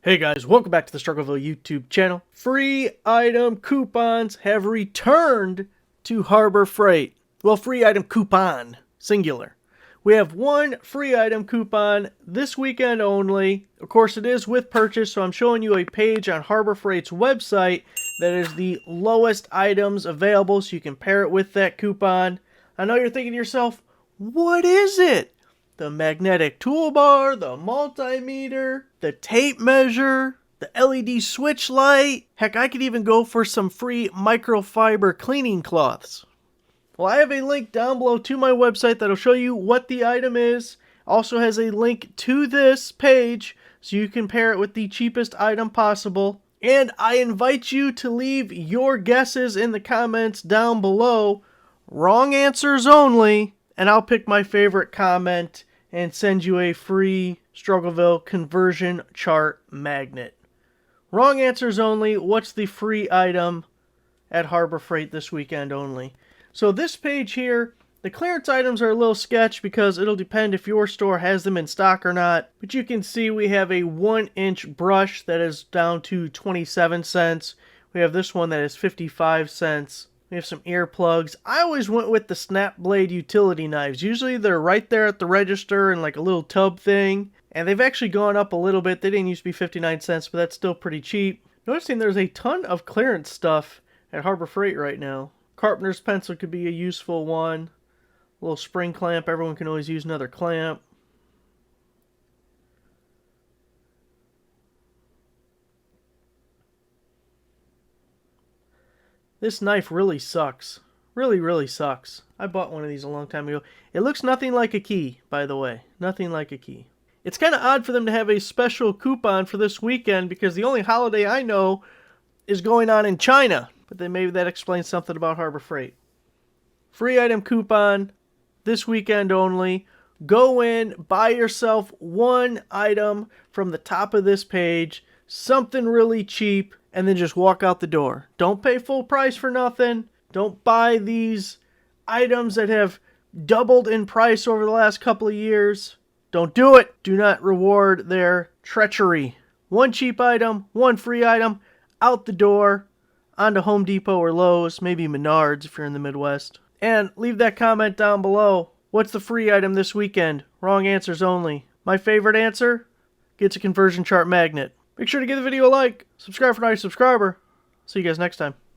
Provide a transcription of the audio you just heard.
Hey guys, welcome back to the Struggleville YouTube channel. Free item coupons have returned to Harbor Freight. Well, free item coupon, singular. We have one free item coupon this weekend only. Of course, it is with purchase, so I'm showing you a page on Harbor Freight's website that is the lowest items available, so you can pair it with that coupon. I know you're thinking to yourself, what is it? The magnetic toolbar, the multimeter, the tape measure, the LED switch light. Heck, I could even go for some free microfiber cleaning cloths. Well, I have a link down below to my website that'll show you what the item is. Also has a link to this page so you can pair it with the cheapest item possible. And I invite you to leave your guesses in the comments down below. Wrong answers only. And I'll pick my favorite comment and send you a free Struggleville conversion chart magnet. Wrong answers only. What's the free item at Harbor Freight this weekend only? So this page here, the clearance items are a little sketch because it'll depend if your store has them in stock or not. But you can see we have a 1-inch brush that is down to 27 cents. We have this one that is 55 cents. We have some earplugs. I always went with the snap blade utility knives. Usually they're right there at the register in like a little tub thing. And they've actually gone up a little bit. They didn't used to be 59 cents, but that's still pretty cheap. Noticing there's a ton of clearance stuff at Harbor Freight right now. Carpenter's pencil could be a useful one. A little spring clamp. Everyone can always use another clamp. This knife really sucks. Really sucks. I bought one of these a long time ago. It looks nothing like a key, by the way. Nothing like a key. It's kind of odd for them to have a special coupon for this weekend because the only holiday I know is going on in China. But then maybe that explains something about Harbor Freight. Free item coupon this weekend only. Go in, buy yourself one item from the top of this page. Something really cheap. And then just walk out the door. Don't pay full price for nothing. Don't buy these items that have doubled in price over the last couple of years. Don't do it. Do not reward their treachery. One cheap item, one free item, out the door, onto Home Depot or Lowe's, maybe Menards if you're in the Midwest. And leave that comment down below. What's the free item this weekend? Wrong answers only. My favorite answer gets a conversion chart magnet. Make sure to give the video a like, subscribe if you're not a subscriber. See you guys next time.